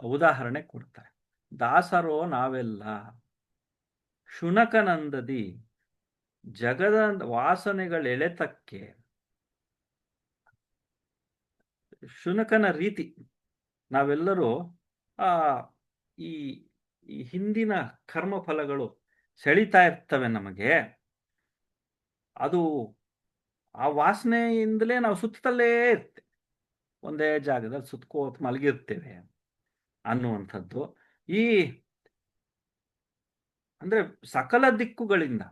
ಉದಾಹರಣೆ ಕೊಡ್ತಾರೆ. ದಾಸರೋ ನಾವೆಲ್ಲ ಶುನಕನಂದದಿ ಜಗದ ವಾಸನೆಗಳೆಳೆತಕ್ಕೆ, ಶುನಕನ ರೀತಿ ನಾವೆಲ್ಲರೂ ಈ ಹಿಂದಿನ ಕರ್ಮಫಲಗಳು ಸೆಳಿತಾ ಇರ್ತವೆ ನಮಗೆ. ಅದು ಆ ವಾಸನೆಯಿಂದಲೇ ನಾವು ಸುತ್ತಲೇ ಇರ್ತೇವೆ, ಒಂದೇ ಜಾಗದಲ್ಲಿ ಸುತ್ತಕೋತ ಮಲಗಿರ್ತೇವೆ ಅನ್ನುವಂಥದ್ದು. ಅಂದ್ರೆ ಸಕಲ ದಿಕ್ಕುಗಳಿಂದ,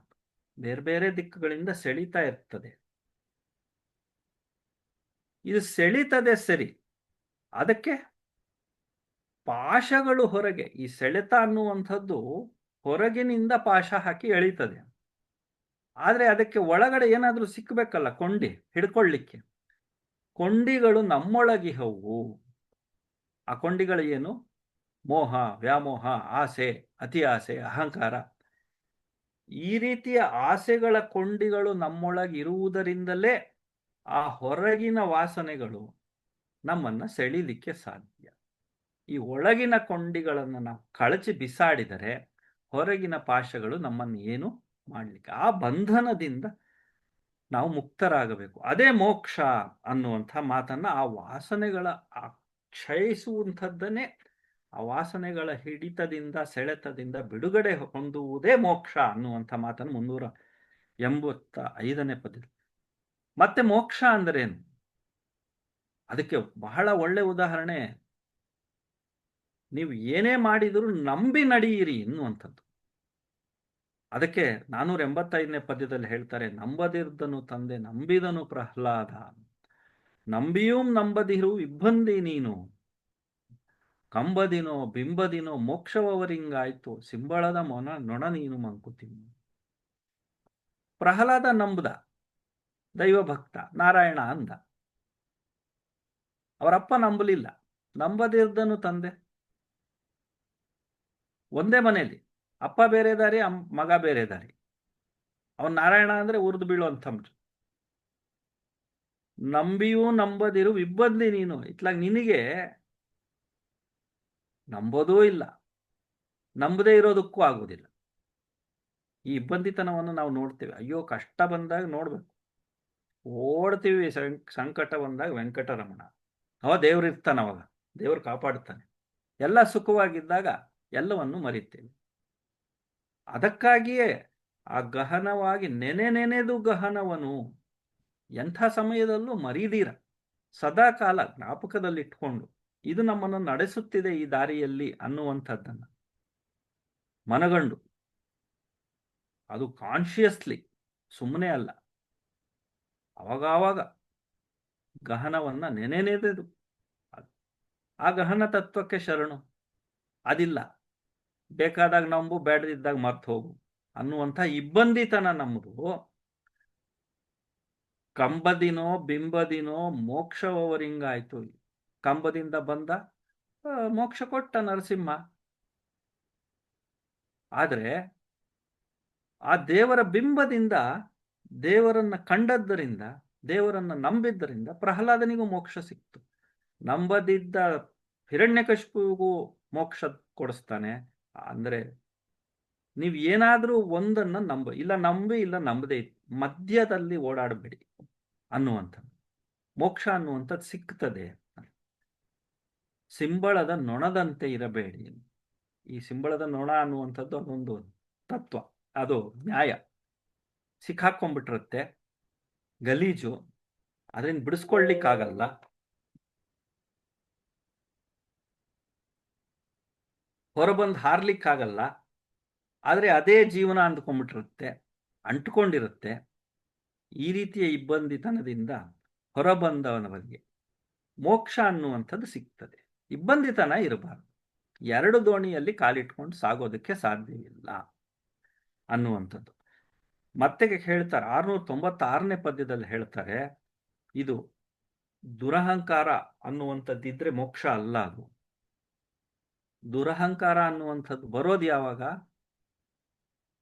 ಬೇರೆ ಬೇರೆ ದಿಕ್ಕುಗಳಿಂದ ಸೆಳಿತಾ ಇರ್ತದೆ. ಇದು ಸೆಳಿತದೆ ಸರಿ, ಅದಕ್ಕೆ ಪಾಶಗಳು ಹೊರಗೆ, ಈ ಸೆಳೆತ ಅನ್ನುವಂಥದ್ದು ಹೊರಗಿನಿಂದ ಪಾಶ ಹಾಕಿ ಎಳೀತದೆ. ಆದ್ರೆ ಅದಕ್ಕೆ ಒಳಗಡೆ ಏನಾದ್ರೂ ಸಿಕ್ಕಬೇಕಲ್ಲ, ಕೊಂಡಿ ಹಿಡ್ಕೊಳ್ಳಿಕ್ಕೆ. ಕೊಂಡಿಗಳು ನಮ್ಮೊಳಗಿಹವು. ಆ ಕೊಂಡಿಗಳು ಏನು? ಮೋಹ, ವ್ಯಾಮೋಹ, ಆಸೆ, ಅತಿ ಆಸೆ, ಅಹಂಕಾರ. ಈ ರೀತಿಯ ಆಸೆಗಳ ಕೊಂಡಿಗಳು ನಮ್ಮೊಳಗಿರುವುದರಿಂದಲೇ ಆ ಹೊರಗಿನ ವಾಸನೆಗಳು ನಮ್ಮನ್ನ ಸೆಳೀಲಿಕ್ಕೆ ಸಾಧ್ಯ. ಈ ಒಳಗಿನ ಕೊಂಡಿಗಳನ್ನು ನಾವು ಕಳಚಿ ಬಿಸಾಡಿದರೆ ಹೊರಗಿನ ಪಾಶಗಳು ನಮ್ಮನ್ನು ಏನು ಮಾಡಲಿಕ್ಕೆ, ಆ ಬಂಧನದಿಂದ ನಾವು ಮುಕ್ತರಾಗಬೇಕು. ಅದೇ ಮೋಕ್ಷ ಅನ್ನುವಂಥ ಮಾತನ್ನ, ಆ ವಾಸನೆಗಳ ಕ್ಷಯಿಸುವಂಥದ್ದನ್ನೇ, ಆ ವಾಸನೆಗಳ ಹಿಡಿತದಿಂದ, ಸೆಳೆತದಿಂದ ಬಿಡುಗಡೆ ಹೊಂದುವುದೇ ಮೋಕ್ಷ ಅನ್ನುವಂಥ ಮಾತನ್ನು 385ನೇ ಪದ್ಯದಲ್ಲಿ. ಮತ್ತೆ ಮೋಕ್ಷ ಅಂದ್ರೇನು? ಅದಕ್ಕೆ ಬಹಳ ಒಳ್ಳೆ ಉದಾಹರಣೆ, ನೀವು ಏನೇ ಮಾಡಿದರೂ ನಂಬಿ ನಡೆಯಿರಿ ಎನ್ನುವಂಥದ್ದು. ಅದಕ್ಕೆ 485ನೇ ಪದ್ಯದಲ್ಲಿ ಹೇಳ್ತಾರೆ, ನಂಬದಿರ್ದನು ತಂದೆ ನಂಬಿದನು ಪ್ರಹ್ಲಾದ, ನಂಬಿಯೂ ನಂಬದಿರು ಇಬ್ಬಂದಿ ನೀನು, ಕಂಬದಿನೋ ಬಿಂಬದಿನೋ ಮೋಕ್ಷವರಿಂಗಾಯ್ತು ಸಿಂಬಳದ ನೊಣ ನೀನು ಮಂಕುತಿಮ್ಮ. ಪ್ರಹ್ಲಾದ ನಂಬುದ, ದೈವ ಭಕ್ತ, ನಾರಾಯಣ ಅಂದ. ಅವರಪ್ಪ ನಂಬಲಿಲ್ಲ. ನಂಬದಿರ್ದನು ತಂದೆ. ಒಂದೇ ಮನೆಯಲ್ಲಿ ಅಪ್ಪ ಬೇರೆ ದಾರಿ, ಮಗ ಬೇರೆ ದಾರಿ. ಅವನ್ ನಾರಾಯಣ ಅಂದ್ರೆ ಉರಿದು ಬೀಳುವಂತ ನಂಬಿಯೂ ನಂಬದಿರು ಇಬ್ಬಂದಿ ನೀನು. ಇತ್ಲಾಗ ನಿನಗೆ ನಂಬೋದೂ ಇಲ್ಲ, ನಂಬದೇ ಇರೋದಕ್ಕೂ ಆಗುವುದಿಲ್ಲ. ಈ ಇಬ್ಬಂದಿತನವನ್ನು ನಾವು ನೋಡ್ತೇವೆ. ಅಯ್ಯೋ ಕಷ್ಟ ಬಂದಾಗ ನೋಡ್ಬೇಕು, ಓಡ್ತೀವಿ. ಸಂಕಟ ಬಂದಾಗ ವೆಂಕಟರಮಣ, ಅವ ದೇವ್ರಿರ್ತಾನ, ಅವಾಗ ದೇವ್ರು ಕಾಪಾಡ್ತಾನೆ. ಎಲ್ಲ ಸುಖವಾಗಿದ್ದಾಗ ಎಲ್ಲವನ್ನು ಮರಿತೇವೆ. ಅದಕ್ಕಾಗಿಯೇ ಆ ಗಹನವಾಗಿ ನೆನೆದು ಗಹನವನು ಎಂಥ ಸಮಯದಲ್ಲೂ ಮರೀದೀರ ಸದಾ ಕಾಲ ಜ್ಞಾಪಕದಲ್ಲಿಟ್ಕೊಂಡು ಇದು ನಮ್ಮನ್ನು ನಡೆಸುತ್ತಿದೆ ಈ ದಾರಿಯಲ್ಲಿ ಅನ್ನುವಂಥದ್ದನ್ನ ಮನಗಂಡು, ಅದು ಕಾನ್ಶಿಯಸ್ಲಿ, ಸುಮ್ಮನೆ ಅಲ್ಲ, ಅವಾಗವಾಗ ಗಹನವನ್ನ ನೆನೆದು ಆ ಗಹನ ತತ್ವಕ್ಕೆ ಶರಣು. ಅದಿಲ್ಲ, ಬೇಕಾದಾಗ ನಂಬು, ಬೇಡದಿದ್ದಾಗ ಮರ್ತು ಹೋಗು ಅನ್ನುವಂಥ ಇಬ್ಬಂದಿತನ ನಮ್ಮದು. ಕಂಬದಿನೋ ಬಿಂಬದಿನೋ ಮೋಕ್ಷವರಿಂಗಾಯ್ತು. ಕಂಬದಿಂದ ಬಂದ ಮೋಕ್ಷ ಕೊಟ್ಟ ನರಸಿಂಹ. ಆದರೆ ಆ ದೇವರ ಬಿಂಬದಿಂದ, ದೇವರನ್ನ ಕಂಡದ್ದರಿಂದ, ದೇವರನ್ನ ನಂಬಿದ್ದರಿಂದ ಪ್ರಹ್ಲಾದನಿಗೂ ಮೋಕ್ಷ ಸಿಕ್ತು. ನಂಬದಿದ್ದ ಹಿರಣ್ಯಕಶಿಪುವಿಗೂ ಮೋಕ್ಷ ಕೊಡಿಸ್ತಾನೆ. ಅಂದ್ರೆ ನೀವು ಏನಾದ್ರೂ ಒಂದನ್ನ ಇಲ್ಲ ನಂಬಿ ಇಲ್ಲ ನಂಬದೇ ಮಧ್ಯದಲ್ಲಿ ಓಡಾಡಬೇಡಿ ಅನ್ನುವಂಥದ್ದು. ಮೋಕ್ಷ ಅನ್ನುವಂಥದ್ದು ಸಿಗ್ತದೆ. ಸಿಂಬಳದ ನೊಣದಂತೆ ಇರಬೇಡಿ. ಈ ಸಿಂಬಳದ ನೊಣ ಅನ್ನುವಂಥದ್ದು ಅದೊಂದು ತತ್ವ, ಅದು ನ್ಯಾಯ. ಸಿಕ್ಕಾಕೊಂಡ್ಬಿಟ್ಟಿರುತ್ತೆ, ಗಲೀಜು, ಅದರಿಂದ ಬಿಡಿಸ್ಕೊಳ್ಲಿಕ್ಕಾಗಲ್ಲ. ಹೊರಬಂದು ಹಾರ್ಲಿಕ್ಕಾಗಲ್ಲ. ಆದರೆ ಅದೇ ಜೀವನ ಅಂದ್ಕೊಂಡ್ಬಿಟ್ಟಿರುತ್ತೆ, ಅಂಟ್ಕೊಂಡಿರುತ್ತೆ. ಈ ರೀತಿಯ ಇಬ್ಬಂದಿತನದಿಂದ ಹೊರಬಂದವನವರಿಗೆ ಮೋಕ್ಷ ಅನ್ನುವಂಥದ್ದು ಸಿಗ್ತದೆ. ಇಬ್ಬಂದಿತನ ಇರಬಾರದು. ಎರಡು ದೋಣಿಯಲ್ಲಿ ಕಾಲಿಟ್ಕೊಂಡು ಸಾಗೋದಕ್ಕೆ ಸಾಧ್ಯವಿಲ್ಲ ಅನ್ನುವಂಥದ್ದು. ಮತ್ತೆ ಹೇಳ್ತಾರೆ 696ನೇ ಪದ್ಯದಲ್ಲಿ ಹೇಳ್ತಾರೆ, ಇದು ದುರಹಂಕಾರ ಅನ್ನುವಂಥದ್ದಿದ್ರೆ ಮೋಕ್ಷ ಅಲ್ಲ. ಅದು ದುರಹಂಕಾರ ಅನ್ನುವಂಥದ್ದು ಬರೋದು ಯಾವಾಗ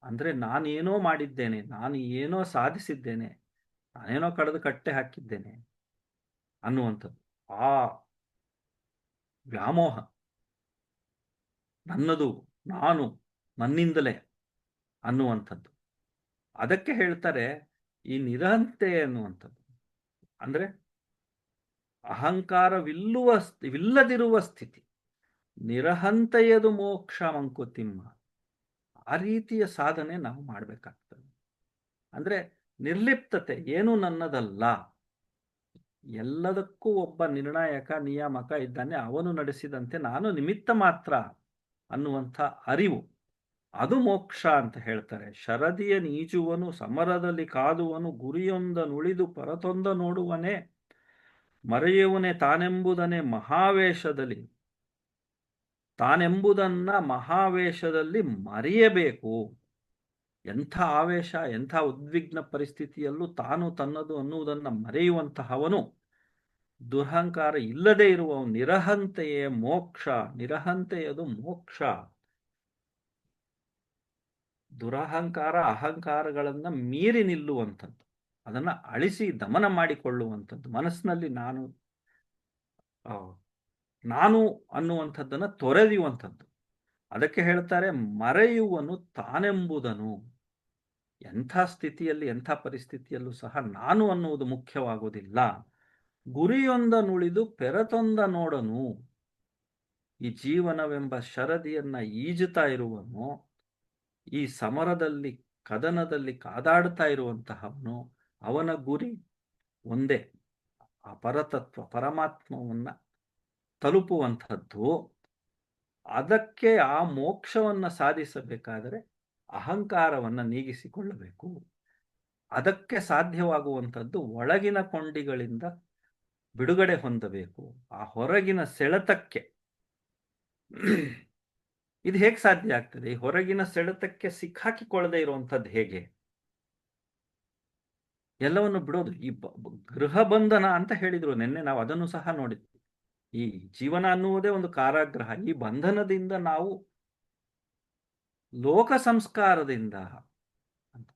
ಅಂದ್ರೆ, ನಾನೇನೋ ಮಾಡಿದ್ದೇನೆ, ನಾನು ಏನೋ ಸಾಧಿಸಿದ್ದೇನೆ, ನಾನೇನೋ ಕಳೆದು ಕಟ್ಟೆ ಹಾಕಿದ್ದೇನೆ ಅನ್ನುವಂಥದ್ದು. ಆ ವ್ಯಾಮೋಹ, ನನ್ನದು, ನಾನು, ನನ್ನಿಂದಲೇ ಅನ್ನುವಂಥದ್ದು. ಅದಕ್ಕೆ ಹೇಳ್ತಾರೆ ಈ ನಿರಹಂತೆ ಅನ್ನುವಂಥದ್ದು. ಅಂದ್ರೆ ಅಹಂಕಾರವಿಲ್ಲದಿರುವ ಸ್ಥಿತಿ, ನಿರಹಂತೆಯದು ಮೋಕ್ಷ ಮಂಕುತಿಮ್ಮ. ಆ ರೀತಿಯ ಸಾಧನೆ ನಾವು ಮಾಡಬೇಕಾಗ್ತದೆ. ಅಂದ್ರೆ ನಿರ್ಲಿಪ್ತತೆ, ಏನು ನನ್ನದಲ್ಲ, ಎಲ್ಲದಕ್ಕೂ ಒಬ್ಬ ನಿರ್ಣಾಯಕ ನಿಯಾಮಕ ಇದ್ದಾನೆ, ಅವನು ನಡೆಸಿದಂತೆ ನಾನು ನಿಮಿತ್ತ ಮಾತ್ರ ಅನ್ನುವಂಥ ಅರಿವು, ಅದು ಮೋಕ್ಷ ಅಂತ ಹೇಳ್ತಾರೆ. ಶರದಿಯ ನೀಜುವನು, ಸಮರದಲ್ಲಿ ಕಾದುವನು, ಗುರಿಯೊಂದನುಳಿದು ಪರತೊಂದ ನೋಡುವನೇ, ಮರೆಯುವನೇ ತಾನೆಂಬುದನ್ನೇ ಮಹಾವೇಶದಲ್ಲಿ, ತಾನೆಂಬುದನ್ನ ಮಹಾವೇಶದಲ್ಲಿ ಮರೆಯಬೇಕು. ಎಂಥ ಆವೇಶ, ಎಂಥ ಉದ್ವಿಗ್ನ ಪರಿಸ್ಥಿತಿಯಲ್ಲೂ ತಾನು ತನ್ನದು ಅನ್ನುವುದನ್ನು ಮರೆಯುವಂತಹವನು, ದುರಹಂಕಾರ ಇಲ್ಲದೆ ಇರುವ ನಿರಹಂತೆಯೇ ಮೋಕ್ಷ. ನಿರಹಂತೆಯದು ಮೋಕ್ಷ. ದುರಹಂಕಾರ ಅಹಂಕಾರಗಳನ್ನ ಮೀರಿ ನಿಲ್ಲುವಂಥದ್ದು, ಅದನ್ನ ಅಳಿಸಿ ದಮನ ಮಾಡಿಕೊಳ್ಳುವಂಥದ್ದು, ಮನಸ್ಸಿನಲ್ಲಿ ನಾನು ಅನ್ನುವಂಥದ್ದನ್ನ ತೊರೆಯುವಂಥದ್ದು. ಅದಕ್ಕೆ ಹೇಳ್ತಾರೆ ಮರೆಯುವನು ತಾನೆಂಬುದನು. ಎಂಥ ಸ್ಥಿತಿಯಲ್ಲಿ, ಎಂಥ ಪರಿಸ್ಥಿತಿಯಲ್ಲೂ ಸಹ ನಾನು ಅನ್ನುವುದು ಮುಖ್ಯವಾಗುವುದಿಲ್ಲ. ಗುರಿಯೊಂದನುಳಿದು ಪೆರತೊಂದ ನೋಡನು. ಈ ಜೀವನವೆಂಬ ಶರದಿಯನ್ನ ಈಜುತ್ತಾ ಇರುವನು, ಈ ಸಮರದಲ್ಲಿ ಕದನದಲ್ಲಿ ಕಾದಾಡ್ತಾ ಇರುವಂತಹವನು, ಅವನ ಗುರಿ ಒಂದೇ, ಆ ಪರತತ್ವ ಪರಮಾತ್ಮವನ್ನ ತಲುಪುವಂಥದ್ದು. ಅದಕ್ಕೆ ಆ ಮೋಕ್ಷವನ್ನ ಸಾಧಿಸಬೇಕಾದರೆ ಅಹಂಕಾರವನ್ನ ನೀಗಿಸಿಕೊಳ್ಳಬೇಕು. ಅದಕ್ಕೆ ಸಾಧ್ಯವಾಗುವಂಥದ್ದು ಒಳಗಿನ ಕೊಂಡಿಗಳಿಂದ ಬಿಡುಗಡೆ ಹೊಂದಬೇಕು. ಆ ಹೊರಗಿನ ಸೆಳೆತಕ್ಕೆ ಇದು ಹೇಗೆ ಸಾಧ್ಯ ಆಗ್ತದೆ? ಈ ಹೊರಗಿನ ಸೆಳೆತಕ್ಕೆ ಸಿಕ್ಕಾಕಿಕೊಳ್ಳದೆ ಇರುವಂಥದ್ದು ಹೇಗೆ? ಎಲ್ಲವನ್ನು ಬಿಡೋದು. ಈ ಗೃಹ ಬಂಧನ ಅಂತ ಹೇಳಿದ್ರು ನಿನ್ನೆ, ನಾವು ಅದನ್ನು ಸಹ ನೋಡಿದ್ವಿ. ಈ ಜೀವನ ಅನ್ನುವುದೇ ಒಂದು ಕಾರಾಗೃಹ. ಈ ಬಂಧನದಿಂದ ನಾವು ಲೋಕ ಸಂಸ್ಕಾರದಿಂದ ಅಂತ.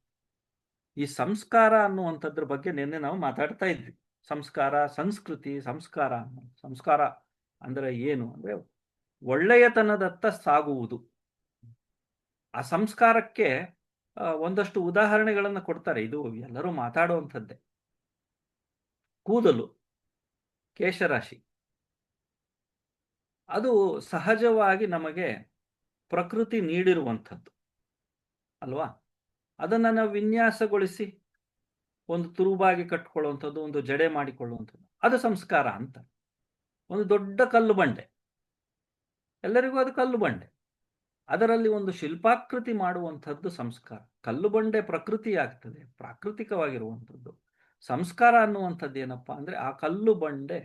ಈ ಸಂಸ್ಕಾರ ಅನ್ನುವಂಥದ್ರ ಬಗ್ಗೆ ನಿನ್ನೆ ನಾವು ಮಾತಾಡ್ತಾ ಇದ್ವಿ. ಸಂಸ್ಕಾರ, ಸಂಸ್ಕೃತಿ, ಸಂಸ್ಕಾರ ಅಂದ್ರೆ ಏನು ಅಂದ್ರೆ ಒಳ್ಳೆಯತನದತ್ತ ಸಾಗುವುದು. ಆ ಸಂಸ್ಕಾರಕ್ಕೆ ಒಂದಷ್ಟು ಉದಾಹರಣೆಗಳನ್ನು ಕೊಡ್ತಾರೆ. ಇದು ಎಲ್ಲರೂ ಮಾತಾಡುವಂಥದ್ದೇ. ಕೂದಲು, ಕೇಶರಾಶಿ, ಅದು ಸಹಜವಾಗಿ ನಮಗೆ ಪ್ರಕೃತಿ ನೀಡಿರುವಂಥದ್ದು ಅಲ್ವಾ? ಅದನ್ನ ನಾವು ವಿನ್ಯಾಸಗೊಳಿಸಿ ಒಂದು ತುರುಬಾಗಿ ಕಟ್ಕೊಳ್ಳುವಂಥದ್ದು, ಒಂದು ಜಡೆ ಮಾಡಿಕೊಳ್ಳುವಂಥದ್ದು, ಅದು ಸಂಸ್ಕಾರ ಅಂತ. ಒಂದು ದೊಡ್ಡ ಕಲ್ಲು ಬಂಡೆ, ಎಲ್ಲರಿಗೂ ಅದು ಕಲ್ಲು ಬಂಡೆ, ಅದರಲ್ಲಿ ಒಂದು ಶಿಲ್ಪಾಕೃತಿ ಮಾಡುವಂಥದ್ದು ಸಂಸ್ಕಾರ. ಕಲ್ಲು ಬಂಡೆ ಪ್ರಕೃತಿ ಆಗ್ತದೆ, ಪ್ರಾಕೃತಿಕವಾಗಿರುವಂಥದ್ದು. ಸಂಸ್ಕಾರ ಅನ್ನುವಂಥದ್ದು ಏನಪ್ಪಾ ಅಂದ್ರೆ ಆ ಕಲ್ಲು ಬಂಡೆ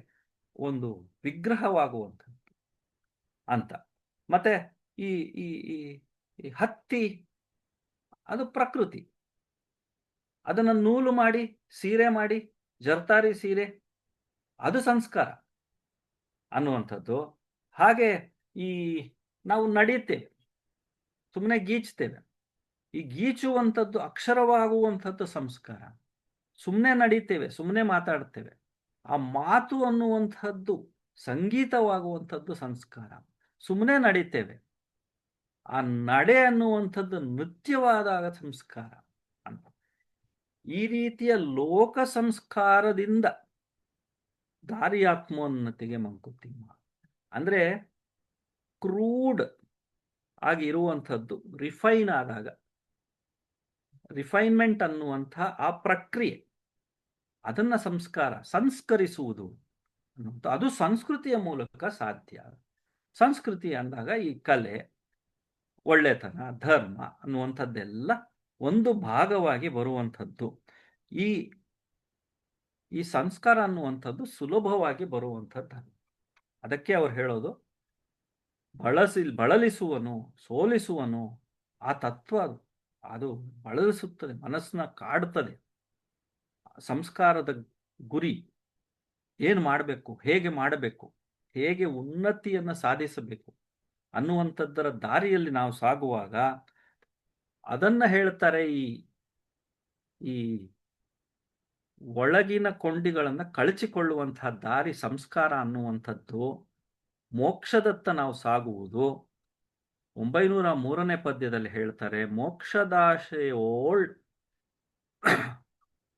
ಒಂದು ವಿಗ್ರಹವಾಗುವಂಥದ್ದು ಅಂತ. ಮತ್ತೆ ಈ ಈ ಈ ಹತ್ತಿ, ಅದು ಪ್ರಕೃತಿ. ಅದನ್ನು ನೂಲು ಮಾಡಿ ಸೀರೆ ಮಾಡಿ, ಜರ್ತಾರಿ ಸೀರೆ, ಅದು ಸಂಸ್ಕಾರ ಅನ್ನುವಂಥದ್ದು. ಹಾಗೆ ಈ ನಾವು ನಡೆಯುತ್ತೇವೆ, ಸುಮ್ಮನೆ ಗೀಚ್ತೇವೆ, ಈ ಗೀಚುವಂಥದ್ದು ಅಕ್ಷರವಾಗುವಂಥದ್ದು ಸಂಸ್ಕಾರ. ಸುಮ್ಮನೆ ನಡೀತೇವೆ, ಸುಮ್ಮನೆ ಮಾತಾಡ್ತೇವೆ, ಆ ಮಾತು ಅನ್ನುವಂಥದ್ದು ಸಂಗೀತವಾಗುವಂಥದ್ದು ಸಂಸ್ಕಾರ. ಸುಮ್ಮನೆ ನಡೀತೇವೆ, ಆ ನಡೆ ಅನ್ನುವಂಥದ್ದು ನೃತ್ಯವಾದಾಗ ಸಂಸ್ಕಾರ ಅಂತ. ಈ ರೀತಿಯ ಲೋಕ ಸಂಸ್ಕಾರದಿಂದ ದಾರಿಯಾತ್ಮೋನ್ನತಿಗೆ ಮಂಕುತಿಮ್ಮ ಅಂದ್ರೆ ಕ್ರೂಡ್ ಆಗಿ ಇರುವಂಥದ್ದು ರಿಫೈನ್ ಆದಾಗ, ರಿಫೈನ್ಮೆಂಟ್ ಅನ್ನುವಂಥ ಆ ಪ್ರಕ್ರಿಯೆ, ಅದನ್ನ ಸಂಸ್ಕಾರ, ಸಂಸ್ಕರಿಸುವುದು ಅನ್ನುವಂಥ ಅದು ಸಂಸ್ಕೃತಿಯ ಮೂಲಕ ಸಾಧ್ಯ. ಸಂಸ್ಕೃತಿ ಅಂದಾಗ ಈ ಕಲೆ, ಒಳ್ಳೆತನ, ಧರ್ಮ ಅನ್ನುವಂಥದ್ದೆಲ್ಲ ಒಂದು ಭಾಗವಾಗಿ ಬರುವಂಥದ್ದು. ಈ ಈ ಸಂಸ್ಕಾರ ಅನ್ನುವಂಥದ್ದು ಸುಲಭವಾಗಿ ಬರುವಂಥದ್ದು. ಅದಕ್ಕೆ ಅವ್ರು ಹೇಳೋದು ಬಳಲಿಸುವನು, ಸೋಲಿಸುವನು. ಆ ತತ್ವ ಅದು ಬಳಲಿಸುತ್ತದೆ, ಮನಸ್ಸನ್ನ ಕಾಡುತ್ತದೆ. ಸಂಸ್ಕಾರದ ಗುರಿ ಏನು ಮಾಡಬೇಕು, ಹೇಗೆ ಮಾಡಬೇಕು, ಹೇಗೆ ಉನ್ನತಿಯನ್ನ ಸಾಧಿಸಬೇಕು ಅನ್ನುವಂಥದ್ದರ ದಾರಿಯಲ್ಲಿ ನಾವು ಸಾಗುವಾಗ ಅದನ್ನ ಹೇಳ್ತಾರೆ. ಈ ಒಳಗಿನ ಕೊಂಡಿಗಳನ್ನ ಕಳಚಿಕೊಳ್ಳುವಂತಹ ದಾರಿ ಸಂಸ್ಕಾರ ಅನ್ನುವಂಥದ್ದು. ಮೋಕ್ಷದತ್ತ ನಾವು ಸಾಗುವುದು. 903ನೇ ಪದ್ಯದಲ್ಲಿ ಹೇಳ್ತಾರೆ,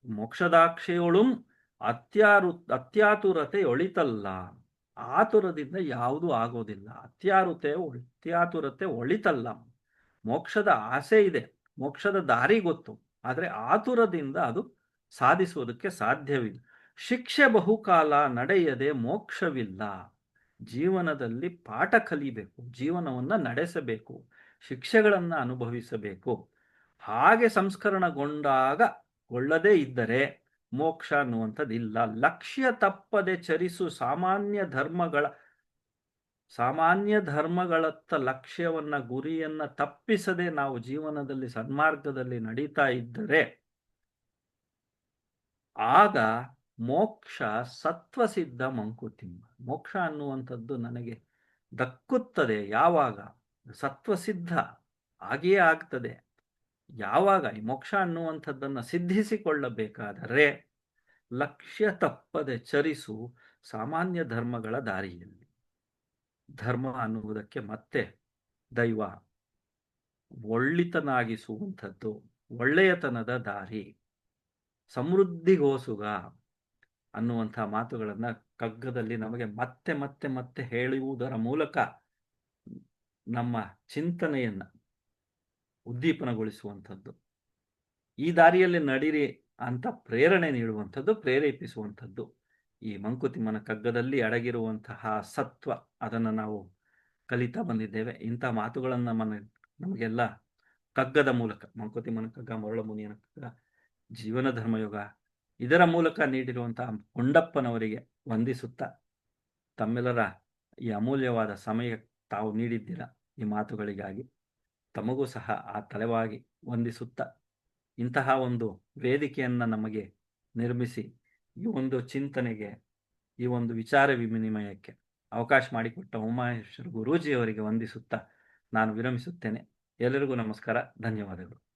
ಮೋಕ್ಷದಾಕ್ಷೆಯೋಳುಂ ಅತ್ಯಾತುರತೆ ಒಳಿತಲ್ಲ. ಆತುರದಿಂದ ಯಾವುದೂ ಆಗೋದಿಲ್ಲ. ಅತ್ಯಾತುರತೆ ಒಳಿತಲ್ಲ. ಮೋಕ್ಷದ ಆಸೆ ಇದೆ, ಮೋಕ್ಷದ ದಾರಿ ಗೊತ್ತು, ಆದರೆ ಆತುರದಿಂದ ಅದು ಸಾಧಿಸುವುದಕ್ಕೆ ಸಾಧ್ಯವಿಲ್ಲ. ಶಿಕ್ಷೆ ಬಹುಕಾಲ ನಡೆಯದೆ ಮೋಕ್ಷವಿಲ್ಲ. ಜೀವನದಲ್ಲಿ ಪಾಠ ಕಲಿಬೇಕು, ಜೀವನವನ್ನ ನಡೆಸಬೇಕು, ಶಿಕ್ಷೆಗಳನ್ನ ಅನುಭವಿಸಬೇಕು. ಹಾಗೆ ಸಂಸ್ಕರಣಗೊಳ್ಳದೇ ಇದ್ದರೆ ಮೋಕ್ಷ ಅನ್ನುವಂಥದ್ದಿಲ್ಲ. ಲಕ್ಷ್ಯ ತಪ್ಪದೆ ಚರಿಸು ಸಾಮಾನ್ಯ ಧರ್ಮಗಳತ್ತ ಲಕ್ಷ್ಯವನ್ನ, ಗುರಿಯನ್ನ ತಪ್ಪಿಸದೆ ನಾವು ಜೀವನದಲ್ಲಿ ಸನ್ಮಾರ್ಗದಲ್ಲಿ ನಡೀತಾ ಇದ್ದರೆ ಆಗ ಮೋಕ್ಷ ಸತ್ವಸಿದ್ಧ ಮಂಕುತಿಮ್ಮ. ಮೋಕ್ಷ ಅನ್ನುವಂಥದ್ದು ನನಗೆ ದಕ್ಕುತ್ತದೆ ಯಾವಾಗ? ಸತ್ವಸಿದ್ಧ ಆಗಿಯೇ ಆಗ್ತದೆ. ಯಾವಾಗ? ಈ ಮೋಕ್ಷ ಅನ್ನುವಂಥದ್ದನ್ನು ಸಿದ್ಧಿಸಿಕೊಳ್ಳಬೇಕಾದರೆ ಲಕ್ಷ್ಯ ತಪ್ಪದೆ ಚರಿಸು ಸಾಮಾನ್ಯ ಧರ್ಮಗಳ ದಾರಿಯಲ್ಲಿ. ಧರ್ಮ ಅನ್ನುವುದಕ್ಕೆ ಮತ್ತೆ ದೈವ, ಒಳ್ಳಿತನಾಗಿಸುವಂಥದ್ದು, ಒಳ್ಳೆಯತನದ ದಾರಿ, ಸಮೃದ್ಧಿಗೋಸುಗ ಅನ್ನುವಂಥ ಮಾತುಗಳನ್ನ ಕಗ್ಗದಲ್ಲಿ ನಮಗೆ ಮತ್ತೆ ಮತ್ತೆ ಮತ್ತೆ ಹೇಳುವುದರ ಮೂಲಕ ನಮ್ಮ ಚಿಂತನೆಯನ್ನ ಉದ್ದೀಪನಗೊಳಿಸುವಂಥದ್ದು, ಈ ದಾರಿಯಲ್ಲಿ ನಡೀರಿ ಅಂತ ಪ್ರೇರಣೆ ನೀಡುವಂಥದ್ದು, ಪ್ರೇರೇಪಿಸುವಂಥದ್ದು ಈ ಮಂಕುತಿಮ್ಮನ ಕಗ್ಗದಲ್ಲಿ ಅಡಗಿರುವಂತಹ ಸತ್ವ. ಅದನ್ನು ನಾವು ಕಲಿತಾ ಬಂದಿದ್ದೇವೆ. ಇಂಥ ಮಾತುಗಳನ್ನು ನಮಗೆಲ್ಲ ಕಗ್ಗದ ಮೂಲಕ, ಮಂಕುತಿಮ್ಮನ ಕಗ್ಗ, ಮರಳಮುನಿಯನ ಕಗ್ಗ, ಜೀವನ ಧರ್ಮಯುಗ, ಇದರ ಮೂಲಕ ನೀಡಿರುವಂತಹ ಕೊಂಡಪ್ಪನವರಿಗೆ ವಂದಿಸುತ್ತಾ, ತಮ್ಮೆಲ್ಲರ ಈ ಅಮೂಲ್ಯವಾದ ಸಮಯ ತಾವು ನೀಡಿದ್ದೀರ ಈ ಮಾತುಗಳಿಗಾಗಿ ತಮಗೂ ಸಹ ಆ ತಲೆವಾಗಿ ವಂದಿಸುತ್ತಾ, ಇಂತಹ ಒಂದು ವೇದಿಕೆಯನ್ನು ನಮಗೆ ನಿರ್ಮಿಸಿ ಈ ಒಂದು ಚಿಂತನೆಗೆ, ಈ ಒಂದು ವಿಚಾರ ವಿನಿಮಯಕ್ಕೆ ಅವಕಾಶ ಮಾಡಿಕೊಟ್ಟ ಉಮಾಮಹೇಶ್ವರ ಗುರೂಜಿಯವರಿಗೆ ವಂದಿಸುತ್ತಾ ನಾನು ವಿರಮಿಸುತ್ತೇನೆ. ಎಲ್ಲರಿಗೂ ನಮಸ್ಕಾರ. ಧನ್ಯವಾದಗಳು.